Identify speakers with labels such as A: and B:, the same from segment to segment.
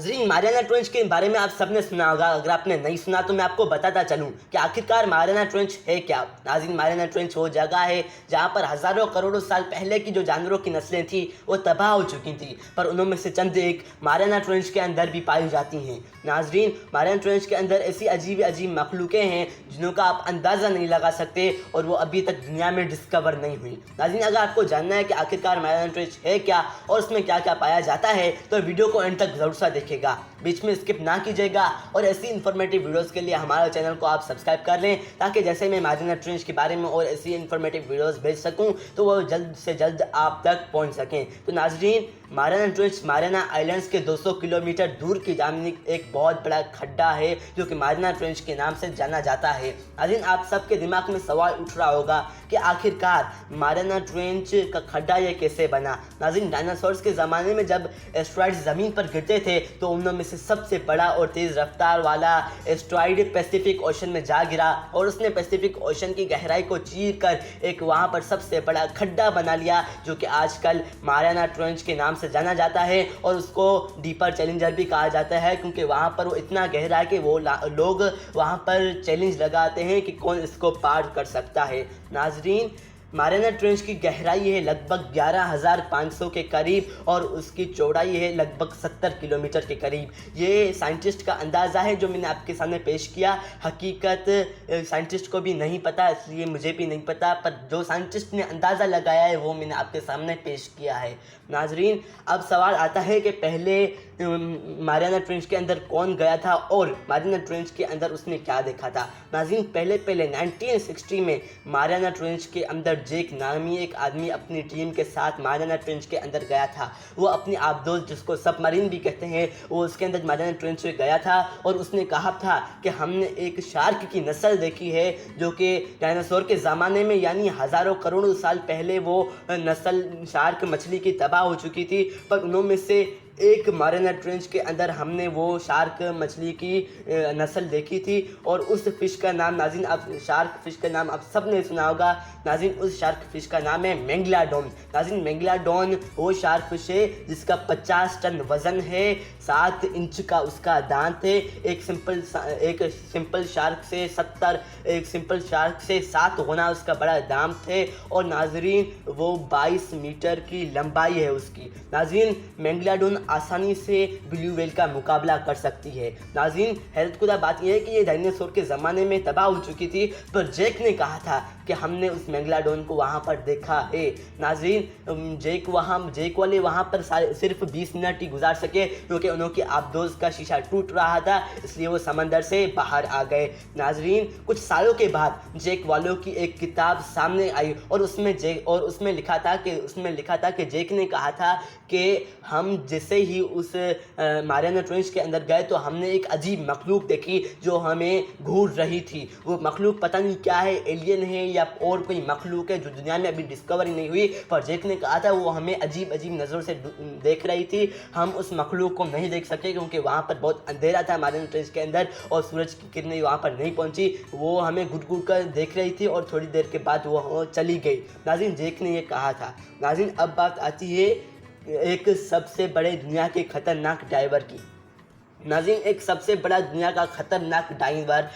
A: नाजरीन, Mariana trench के बारे में आप सबने सुना होगा। अगर आपने नहीं सुना तो मैं आपको बताता चलूं कि आखिरकार मारियाना ट्रेंच है क्या। नाजरीन, मारियाना ट्रेंच वो जगह है जहां पर हज़ारों करोड़ों साल पहले की जो जानवरों की नस्लें थी वो तबाह हो चुकी थी, पर उनमें से चंद एक मारियाना ट्रेंच के अंदर भी पाई जाती हैं। नाजरीन, मारियाना ट्रेंच के अंदर ऐसी अजीब अजीब मखलूक़ें हैं जिनका आप अंदाज़ा नहीं लगा सकते और वो अभी तक दुनिया में डिस्कवर नहीं हुई। नाजरीन, अगर आपको जानना है कि आखिरकार मारियाना ट्रेंच है क्या और उसमें क्या क्या पाया जाता है तो वीडियो को एंड तक ज़रूर सा देखिएगा, बीच में स्किप ना कीजिएगा। और ऐसी इन्फॉर्मेटिव वीडियोस के लिए हमारे चैनल को आप सब्सक्राइब कर लें ताकि जैसे मैं मारियाना ट्रेंच के बारे में और ऐसी इन्फॉर्मेटिव वीडियोस भेज सकूं तो वो जल्द से जल्द आप तक पहुंच सकें। तो नाजरीन, मारियाना ट्रेंच मारियाना आइलैंड्स के 200 किलोमीटर दूर की जामनी एक बहुत बड़ा खड्डा है जो कि मारियाना ट्रेंच के नाम से जाना जाता है। नाजरीन, आप सबके दिमाग में सवाल उठ रहा होगा कि आखिरकार मारियाना ट्रेंच का खड्डा ये कैसे बना। नाजरीन, डायनासोर्स के ज़माने में जब एस्ट्रॉइड्स ज़मीन पर गिरते थे तो उनमें से सबसे बड़ा और तेज़ रफ्तार वाला एस्ट्रॉइड पैसिफिक ओशन में जा गिरा और उसने पैसिफिक ओशन की गहराई को चीर कर एक वहाँ पर सबसे बड़ा खड्डा बना लिया जो कि आजकल मारियाना ट्रेंच के नाम से जाना जाता है। और उसको डीपर चैलेंजर भी कहा जाता है क्योंकि वहाँ पर वो इतना गहरा है कि वो लोग वहाँ पर चैलेंज लगाते हैं कि कौन इसको पार कर सकता है। नाजरीन, मारियाना ट्रेंच की गहराई है लगभग 11,500 के करीब और उसकी चौड़ाई है लगभग 70 किलोमीटर के करीब। ये साइंटिस्ट का अंदाज़ा है जो मैंने आपके सामने पेश किया। हकीकत साइंटिस्ट को भी नहीं पता, इसलिए मुझे भी नहीं पता, पर जो साइंटिस्ट ने अंदाज़ा लगाया है वो मैंने आपके सामने पेश किया है। नाजरीन, अब सवाल आता है कि पहले मारियाना ट्रेंच के अंदर कौन गया था और मारियाना ट्रेंच के अंदर उसने क्या देखा था। नाजरीन, पहले 1960 में मारियाना ट्रेंच के अंदर जेक नामी एक आदमी अपनी टीम के साथ मारियाना ट्रेंच के अंदर गया था। वो अपनी आबदोज जिसको सबमरीन भी कहते हैं वो उसके अंदर मारियाना ट्रेंच में गया था और उसने कहा था कि हमने एक शार्क की नस्ल देखी है जो कि डायनासोर के ज़माने में यानी हज़ारों करोड़ों साल पहले वो नस्ल शार्क मछली की तबाह हो चुकी थी, पर उनमें से एक मारियाना ट्रेंच के अंदर हमने वो शार्क मछली की नस्ल देखी थी। और उस फ़िश का नाम, नाज़रीन, आप शार्क फ़िश का नाम आप सब ने सुना होगा। नाज़रीन, उस शार्क फ़िश का नाम है मेगलाडोन। नाज़रीन, मेगलाडोन वो शार्क फ़िश है जिसका 50 टन वज़न है, 7 इंच का उसका दांत है। एक सिंपल शार्क से 7 गुना उसका बड़ा दांत है और नाज़रीन वो 22 मीटर की लंबाई है उसकी। नाज़रीन, मेगलाडोन आसानी से ब्लू व्हेल का मुकाबला कर सकती है। नाज़रीन, हैरत खुदा बात यह है कि ये डायनासोर के ज़माने में तबाह हो चुकी थी, पर जेक ने कहा था कि हमने उस मेगलाडोन को वहाँ पर देखा है। नाज़रीन, जेक वाले वहाँ पर सिर्फ 20 मिनट ही गुजार सके क्योंकि उनकी आबदोज का शीशा टूट रहा था, इसलिए वो समंदर से बाहर आ गए। नाज़रीन, कुछ सालों के बाद जेक वालों की एक किताब सामने आई और उसमें लिखा था कि जेक ने कहा था कि हम जैसे ही उस मारियाना ट्रेंच के अंदर गए तो हमने एक अजीब मखलूक देखी जो हमें घूर रही थी। वो मखलूक पता नहीं क्या है, एलियन है या और कोई मखलूक है जो दुनिया में अभी डिस्कवर ही नहीं हुई, पर जेक ने कहा था वो हमें अजीब अजीब नज़रों से देख रही थी। हम उस मखलूक को नहीं देख सके क्योंकि वहाँ पर बहुत अंधेरा था मारियाना ट्रेंच के अंदर और सूरज की किरणें वहाँ पर नहीं पहुँची। वो हमें घुट कर देख रही थी और थोड़ी देर के बाद वो चली गई। नाज़रीन, जेक ने ये कहा था। नाज़रीन, अब बात आती है एक सबसे बड़े दुनिया के खतरनाक डाइवर की। नाज़रीन, एक सबसे बड़ा दुनिया का ख़तरनाक डाइवर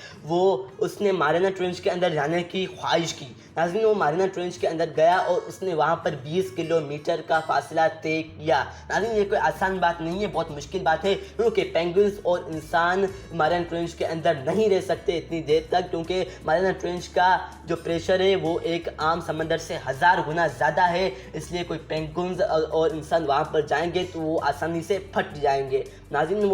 A: उसने मारियाना ट्रेंच के अंदर जाने की ख्वाहिश की। नाज़रीन, वो मारियाना ट्रेंच के अंदर गया और उसने वहाँ पर 20 किलोमीटर का फासला तय किया। नाज़रीन, ये कोई आसान बात नहीं है, बहुत मुश्किल बात है क्योंकि पेंगुइन्स और इंसान मारियाना ट्रेंच के अंदर नहीं रह सकते इतनी देर तक, क्योंकि मारियाना ट्रेंच का जो प्रेशर है वो एक आम समंदर से 1000 गुना ज़्यादा है, इसलिए कोई पेंगुइन्स और इंसान वहाँ पर जाएंगे तो वो आसानी से फट जाएंगे। नाज़रीन,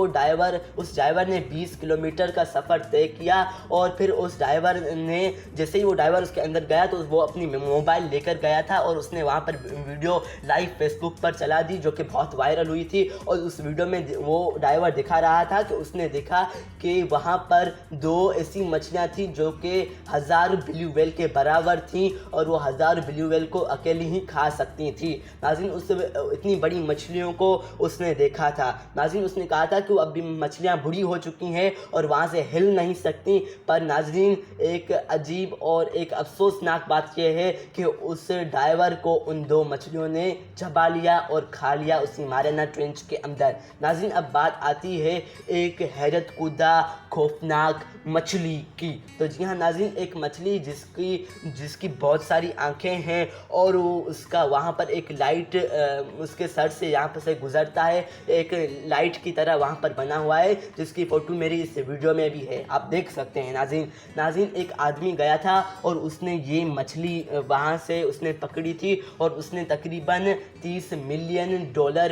A: उस ड्राइवर ने 20 किलोमीटर का सफ़र तय किया और फिर उस ड्राइवर ने जैसे ही वो ड्राइवर उसके अंदर गया तो वो अपनी मोबाइल लेकर गया था और उसने वहाँ पर वीडियो लाइव फेसबुक पर चला दी जो कि बहुत वायरल हुई थी। और उस वीडियो में वो ड्राइवर दिखा रहा था कि उसने देखा कि वहाँ पर 2 ऐसी मछलियाँ थी जो कि 1000 ब्लू व्हेल के बराबर थी और वो 1000 ब्लू व्हेल को अकेली ही खा सकती थी। नाज़रीन, उस इतनी बड़ी मछलियों को उसने देखा था। नाज़रीन, उसने कहा था कि वो अब भी मछलियाँ बूढ़ी हो चुकी हैं और वहाँ से हिल नहीं सकती। पर नाजरीन, एक अजीब और एक अफसोसनाक बात यह है कि उस डाइवर को उन 2 मछलियों ने चबा लिया और खा लिया उसी मारियाना ट्रेंच के अंदर। नाज़रीन, अब बात आती है एक हैरत कुदा खौफनाक मछली की। तो जी हाँ नाज़रीन, एक मछली जिसकी बहुत सारी आंखें हैं और उसका वहाँ पर एक लाइट उसके सर से यहाँ पर से गुजरता है, एक लाइट की तरह वहाँ पर बना हुआ है, जिसकी फ़ोटो मेरी इस वीडियो में भी है, आप देख सकते हैं। नाज़रीन, एक आदमी गया था और उसने ये मछली वहाँ से उसने पकड़ी थी और उसने तकरीबन $30 मिलियन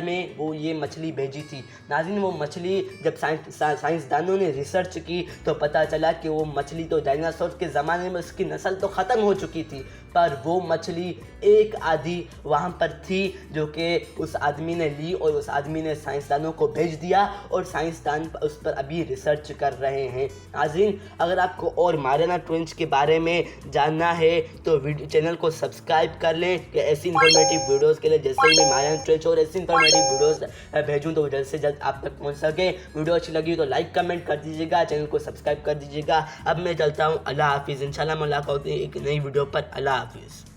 A: में वो ये मछली भेजी थी। नाज़रीन, वो मछली जब साइंसदानों ने रिसर्च की तो पता चला कि वो मछली तो डायनासोर के ज़माने में उसकी नस्ल तो ख़त्म हो चुकी थी, पर वो मछली एक आधी वहाँ पर थी जो कि उस आदमी ने ली और उस आदमी ने साइंसदानों को भेज दिया और साइंसदान उस पर अभी रिसर्च कर रहे हैं। नाज़रीन, अगर आपको और मारियाना ट्रेंच के बारे में जानना है तो चैनल को सब्सक्राइब कर लें कि ऐसी इंफॉर्मेटिव वीडियोस के लिए जैसे ही मैं मारियाना ट्रेंच और ऐसी इंफॉर्मेटिव वीडियोस भेजूँ तो जल्द से जल्द आप तक पहुँच सके। वीडियो अच्छी लगी तो लाइक कमेंट कर दीजिएगा, चैनल को सब्सक्राइब कर दीजिएगा। अब मैं चलता हूँ, अल्लाह हाफिज़। इंशाल्लाह मुलाकात होगी एक नई वीडियो पर। अल्लाह हाफिज़।